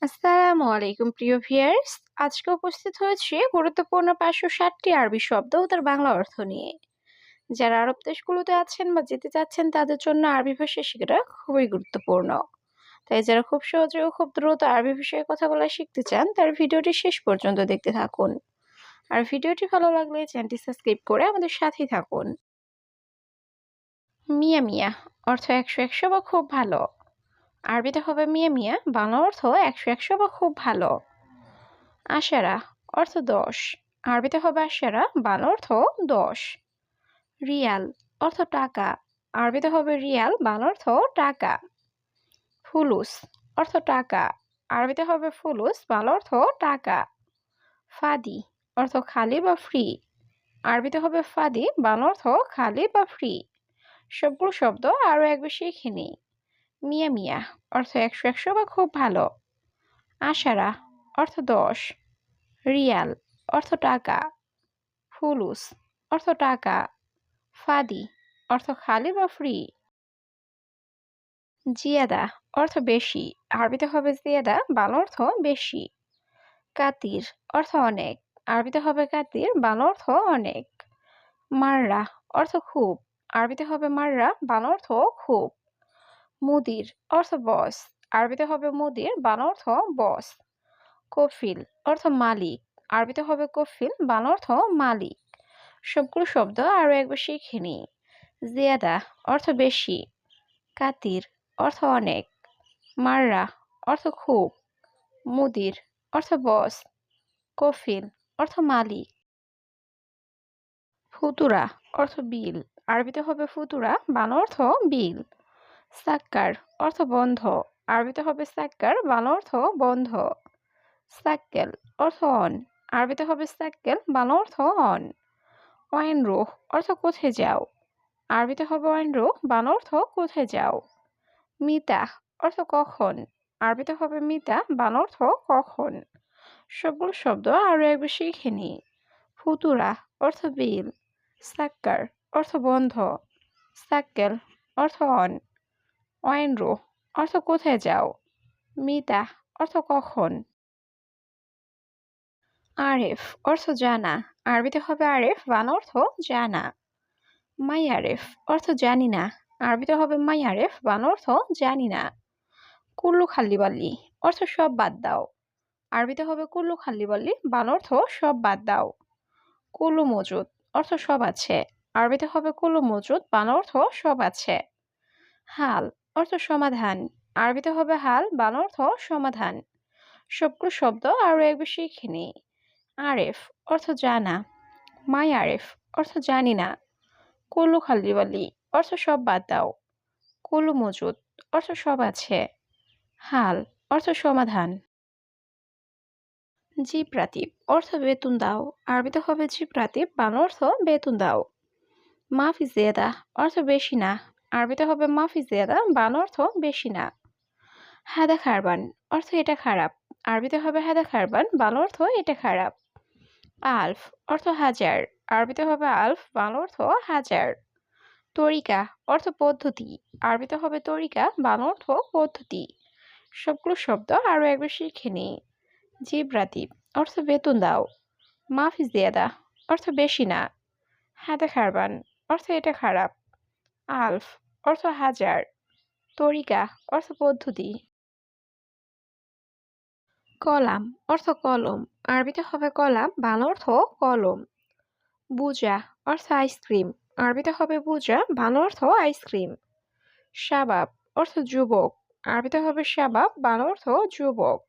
আসসালামু আলাইকুম প্রিয় ভিউয়ার্স। আজকে উপস্থিত হয়েছি গুরুত্বপূর্ণ ৫৬০টি আরবি শব্দ ও তার বাংলা অর্থ নিয়ে। যারা আরব দেশগুলোতে আছেন বা যেতে চাচ্ছেন তাদের জন্য আরবি ভাষা শেখাটা খুবই গুরুত্বপূর্ণ। তাই যারা খুব সহজে ও খুব দ্রুত আরবি ভাষায় কথা বলা শিখতে চান তার ভিডিওটি শেষ পর্যন্ত দেখতে থাকুন। আর ভিডিওটি ভালো লাগলে চ্যানেলটি সাবস্ক্রাইব করে আমাদের সাথেই থাকুন। মিয়া মিয়া অর্থ ১০০ বা খুব ভালো। আরবিতে হবে মিয়া মিয়া, বাংলা অর্থ ১০০ বা খুব ভালো। আশারা অর্থ ১০। আরবিতে হবে আশারা, বাংলা অর্থ ১০। রিয়াল অর্থ টাকা। আরবিতে হবে রিয়াল, বাংলা অর্থ টাকা। ফুলুস অর্থ টাকা। আরবিতে হবে ফুলুস, বাংলা অর্থ টাকা। ফাদি অর্থ খালি বা ফ্রি। আরবিতে হবে ফাদি, বাংলা অর্থ খালি বা ফ্রি। সবগুলো শব্দ আরো একবার শিখে নিই। মিয়া মিয়া অর্থ ১০০ বা খুব ভালো। আশারা অর্থ ১০। রিয়াল অর্থ টাকা। ফুলুস অর্থ টাকা। ফাদি অর্থ খালি বা ফ্রি। জিয়াদা অর্থ বেশি। আরবিতে হবে জিয়াদা, বাংলা অর্থ বেশি। কাতির অর্থ অনেক। আরবিতে হবে কাতির, বাংলা অর্থ অনেক। মাররা অর্থ খুব। আরবিতে হবে মাররা, বাংলা অর্থ খুব। মুদির অর্থ বস। আরবিতে হবে মুদির, বাংলা অর্থ বস। কফিল অর্থ মালিক। আরবিতে হবে কফিল, বাংলা অর্থ মালিক। সবগুলো শব্দ আরো একবার শিখে নিই। জিয়াদা অর্থ বেশি। কাতির অর্থ অনেক। মাররা অর্থ খুব। মুদির অর্থ বস। কফিল অর্থ মালিক। ফুতুরা অর্থ বিল। আরবিতে হবে ফুতুরা, বাংলা অর্থ বিল। সাক্কার অর্থ বন্ধ। আরবিতে হবে সাক্কার, বাংলা অর্থ বন্ধ। সাক্কেল অর্থ অন। আরবিতে হবে সাক্কেল, বাংলা অর্থ অন। ওয়াইনরুহ অর্থ কোথায় যাও। আরবিতে হবে ওয়াইনরুহ, বাংলা অর্থ কোথায় যাও। মিতা অর্থ কখন। আরবিতে হবে মিতা, বাংলা অর্থ কখন। সবগুলো শব্দ আরো একবার শিখে নিই। ফুতুরা অর্থ বিল। সাক্কার অর্থ বন্ধ। সাক্কেল অর্থ অন। ওয়াইনরুহ অর্থ কোথায় যাও। মিতা অর্থ কখন। আরেফ অর্থ জানা। আরবিতে হবে আরেফ, বাংলা অর্থ জানা। মাই আরেফ অর্থ জানি না। আরবিতে হবে মাই আরেফ, বাংলা অর্থ জানি না। কুল্লু খাল্লিবাল্লি অর্থ সব বাদ দাও। আরবিতে হবে কুল্লু খাল্লিবাল্লি, বাংলা অর্থ সব বাদ দাও। কুল্লু মজুদ অর্থ সব আছে। আরবিতে হবে কুল্লু মজুদ, বাংলা অর্থ সব আছে। হাল অর্থ সমাধান। আরবিতে হবে হাল, বাংলা অর্থ সমাধান। সবগুলো শব্দ আরো একবার শিখে নিই। আরেফ অর্থ জানা। মাই আরেফ অর্থ জানি না। কুল্লু খাল্লিবাল্লি অর্থ সব বাদ দাও। কুল্লু মজুদ অর্থ সব আছে। হাল অর্থ সমাধান। জি প্রাতীপ অর্থ বেতন দাও। আরবিতে হবে জি প্রাতীপ, বাংলা অর্থ বেতন দাও। মাফি জিয়াদা অর্থ বেশি না। আরবিতে হবে মাফি জিয়াদা, বাংলা অর্থ বেশি না। হাদা খারবান অর্থ এটা খারাপ। আরবিতে হবে হাদা খারবান, বাংলা অর্থ এটা খারাপ। আলফ অর্থ হাজার। আরবিতে হবে আলফ, বাংলা অর্থ হাজার। তরিকা অর্থ পদ্ধতি। আরবিতে হবে তরিকা, বাংলা অর্থ পদ্ধতি। সবগুলো শব্দ আরো একবার শিখে নিই। জি প্রাতীপ অর্থ বেতন দাও। মাফি জিয়াদা অর্থ বেশি না। হাদা খারবান অর্থ এটা খারাপ। আলফ অর্থ হাজার। তরিকা অর্থ পদ্ধতি। কলাম অর্থ কলম। আরবিতে হবে কলাম, বাংলা অর্থ কলম। বুজা অর্থ আইসক্রিম। আরবিতে হবে বুজা, বাংলা অর্থ আইসক্রিম। শাবাব অর্থ যুবক। আরবিতে হবে শাবাব, বাংলা অর্থ যুবক।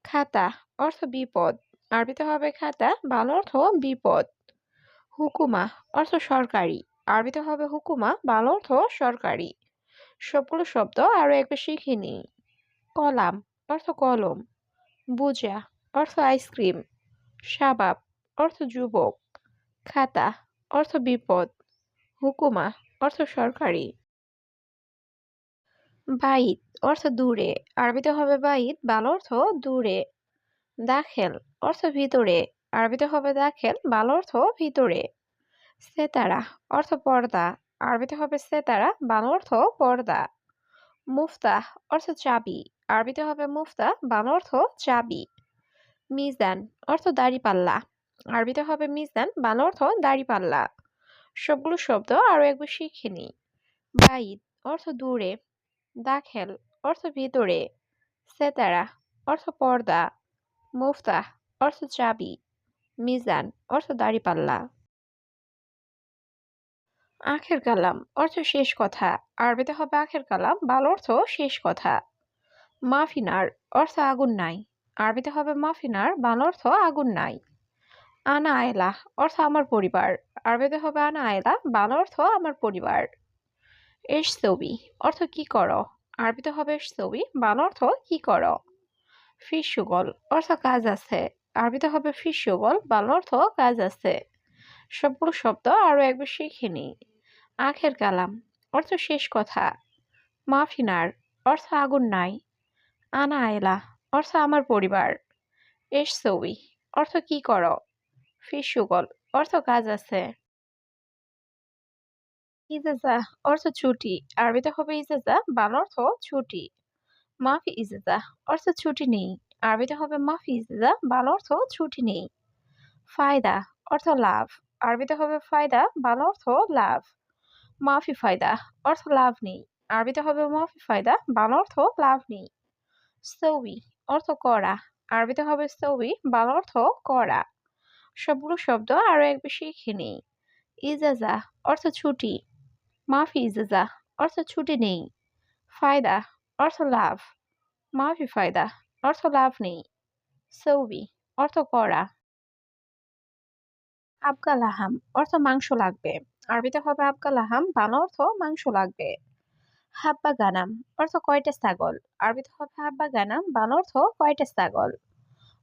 খাতা অর্থ বিপদ। আরবিতে হবে খাতা, বাংলা অর্থ বিপদ। হুকুমা অর্থ সরকারি। আরবিতে হবে হুকুমা, বাংলা অর্থ সরকারি। সবগুলো শব্দ আরো একবার শিখে নিই। কলাম অর্থ কলম। বুজা অর্থ আইসক্রিম। শাবাব অর্থ যুবক। খাতা অর্থ বিপদ। হুকুমা অর্থ সরকারি। বাইত অর্থ দূরে। আরবিতে হবে বাইত, বাংলা অর্থ দূরে। দাখেল অর্থ ভিতরে। আরবিতে হবে দাখেল, বাংলা অর্থ ভিতরে। সেতারা অর্থ পর্দা। আরবিতে হবে সেতারা, বাংলা অর্থ পর্দা। মুফতাহ অর্থ চাবি। আরবিতে হবে মুফতা, বাংলা অর্থ চাবি। মিজান অর্থ দাঁড়িপাল্লা। আরবিতে হবে মিজান, বাংলা অর্থ দাঁড়িপাল্লা। সবগুলো শব্দ আরো একবার শিখে নিই। বাইদ অর্থ দূরে। দাখেল অর্থ ভিতরে। সেতারা অর্থ পর্দা। মুফতাহ অর্থ চাবি। মিজান অর্থ দাঁড়িপাল্লা। আখের কালাম অর্থ শেষ কথা। আরবিতে হবে আখের কালাম, বাংলা অর্থ শেষ কথা। মাফিনার অর্থ আগুন নাই। আরবিতে হবে মাফিনার, বাংলা অর্থ আগুন নাই। আনা আয়লা অর্থ আমার পরিবার। আরবিতে হবে আনা আয়লা, বাংলা অর্থ আমার পরিবার। এস ছবি অর্থ কি করো। আরবিতে হবে এস ছবি, বাংলা অর্থ কি করো। ফিস সুগল অর্থ কাজ আছে। আরবিতে হবে ফিস সুগল, বাংলা অর্থ কাজ আছে। সবগুলো শব্দ আরো একবার শিখে নিই। আখের কালাম অর্থ শেষ কথা। মাফিনার অর্থ আগুন নাই। আনা আয়লা অর্থ আমার পরিবার। এস ছবি অর্থ কি করো। ফিস সুগল অর্থ কাজ আছে। ইজাজা অর্থ ছুটি। আরবিতে হবে ইজাজা, বাংলা অর্থ ছুটি। মাফি ইজাজা অর্থ ছুটি নেই। আরবিতে হবে মাফি ইজাজা, বাংলা অর্থ ছুটি নেই। ফায়দা অর্থ লাভ। আরবিতে হবে ফায়দা, বাংলা অর্থ লাভ। মাফি ফায়দা অর্থ লাভ নেই। আরবিতে হবে মাফি ফায়দা, বাংলা অর্থ লাভ নেই। সৌবি অর্থ করা। আরবিতে হবে সৌবি, বাংলা অর্থ করা। সবগুলো শব্দ আরো একবার শিখে নিই। ইজাজা অর্থ ছুটি। মাফি ইজাজা অর্থ ছুটি নেই। ফায়দা অর্থ লাভ। মাফি ফায়দা অর্থ লাভ নেই। সৌবি অর্থ করা। আবগা লাহাম অর্থ মাংস লাগবে। আরবিতে হবে আবগা লাহাম, বাংলা অর্থ মাংস লাগবে। হাব্বা গানাম অর্থ কয়টা ছাগল। আরবিতে হবে হাব্বা গানাম, বাংলা অর্থ কয়টা ছাগল।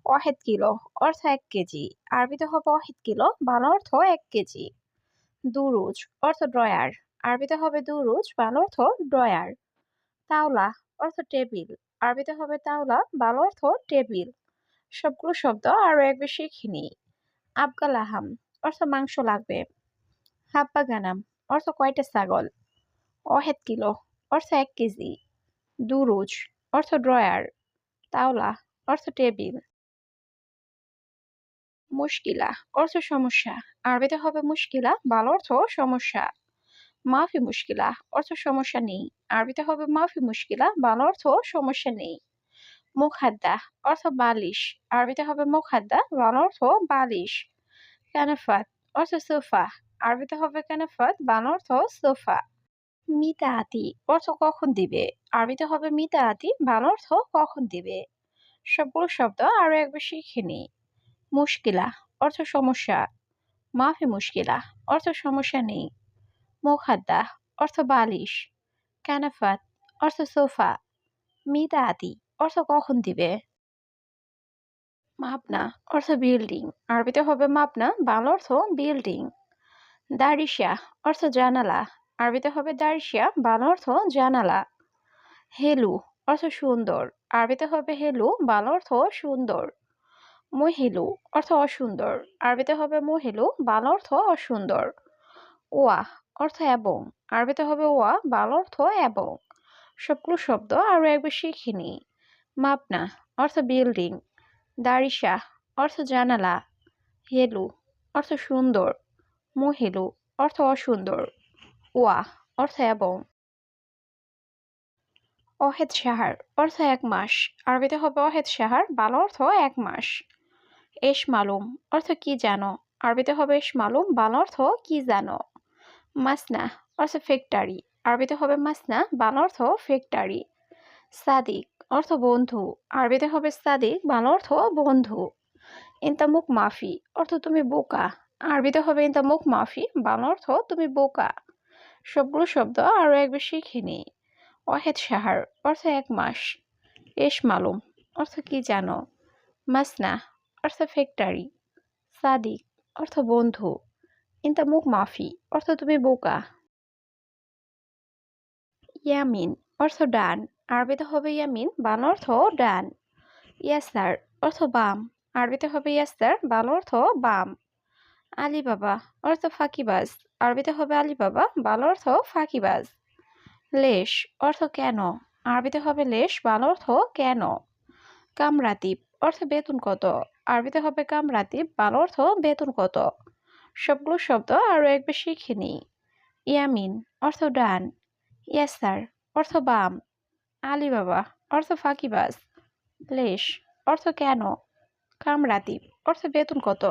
ওয়াহেদ কিলো অর্থ 1 কেজি। আরবিতে হবে ওয়াহেদ কিলো, বাংলা অর্থ 1 কেজি। দুরুজ অর্থ ড্রয়ার। আরবিতে হবে দুরুজ, বাংলা অর্থ ড্রয়ার। তাওলা অর্থ টেবিল। আরবিতে হবে তাওলা, বাংলা অর্থ টেবিল। সবগুলো শব্দ আরো একবার শিখে নিই। আবগা লাহাম অর্থ মাংস লাগবে। হাব্বা গানাম অর্থ কয়টা ছাগল। ওয়াহেদ কিলো অর্থ 1 কেজি। দুরুজ অর্থ ড্রয়ার। তাওলা অর্থ টেবিল। মুশকিলা অর্থ সমস্যা। আরবিতে হবে মুশকিলা, বাংলা অর্থ সমস্যা। মাফি মুশকিলা অর্থ সমস্যা নেই। আরবিতে হবে মাফি মুশকিলা, বাংলা অর্থ সমস্যা নেই। মুখাদ্দা অর্থ বালিশ। আরবিতে হবে মুখাদ্দা, বাংলা অর্থ বালিশ। কানাফাত অর্থ সোফা। আরবিতে হবে কানাফাত, বাংলা অর্থ সোফা। মিতাআতি অর্থ কখন দিবে। আরবিতে হবে মিতাআতি, বাংলা অর্থ কখন দিবে। সবগুলো শব্দ আরো একবার শিখে নিই। মুশকিলা অর্থ সমস্যা। মাফি মুশকিলা অর্থ সমস্যা নেই। মুখাদ্দা অর্থ বালিশ। কানাফাত অর্থ সোফা। মিতাআতি অর্থ কখন দিবে। মাবনা অর্থ বিল্ডিং। আরবিতে হবে মাবনা, বাংলা অর্থ বিল্ডিং। দারিশা অর্থ জানালা। আরবিতে হবে দারিশা, বাংলা অর্থ জানালা। হেলু অর্থ সুন্দর। আরবিতে হবে হেলু, বাংলা অর্থ সুন্দর। মহিলু অর্থ অসুন্দর। আরবিতে হবে মহিলু, বাংলা অর্থ অসুন্দর। ওয়া অর্থ এবং। আরবিতে হবে ওয়া, বাংলা অর্থ এবং। সবগুলো শব্দ আরো একবার শিখে নিই। মাবনা অর্থ বিল্ডিং। দারিশা অর্থ জানালা। হেলু অর্থ সুন্দর। মহিলু অর্থ অসুন্দর। ওয়া অর্থ এবং। অহেদ সাহার অর্থ 1 মাস। আরবিতে হবে অহেদ সাহার, বাংলা অর্থ 1 মাস। এশ মালুম অর্থ কি জানো। আরবিতে হবে এশ মালুম, বাংলা অর্থ কি জানো। মাসনা অর্থ ফ্যাক্টরি। আরবিতে হবে মাসনা, বাংলা অর্থ ফ্যাক্টরি। সাদিক অর্থ বন্ধু। আরবিতে হবে সাদিক, বাংলা অর্থ বন্ধু। ইন্তামুক মাফি অর্থ তুমি বোকা। আরবিতে হবে ইন্তামুক মাফি, বাংলা অর্থ তুমি বোকা। সবগুলো শব্দ আরো একবার শিখে নিই। ওয়াহেদ সাহার অর্থ 1 মাস। এশ মালুম অর্থ কি জানো। মাসনা অর্থ ফ্যাক্টরি। সাদিক অর্থ বন্ধু। ইন্তামুক মাফি অর্থ তুমি বোকা। ইয়ামিন অর্থ ডান। আরবিতে হবে ইয়ামিন, বাংলা অর্থ ডান। ইয়াসার অর্থ বাম। আরবিতে হবে ইয়াসার, বাংলা অর্থ বাম। আলিবাবা অর্থ ফাঁকিবাজ। আরবিতে হবে আলিবাবা, বাংলা অর্থ ফাঁকিবাজ। লেশ অর্থ কেন। আরবিতে হবে লেশ, বাংলা অর্থ কেন। কামরাতিব অর্থ বেতন কত। আরবিতে হবে কামরাতিব, বাংলা অর্থ বেতন কত। সবগুলো শব্দ আরো একবার শিখে নিই। ইয়ামিন অর্থ ডান। ইয়াসার অর্থ বাম। আলিবাবা অর্থ ফাঁকিবাজ। লেশ অর্থ কেন। কামরাতিব অর্থ বেতন কত।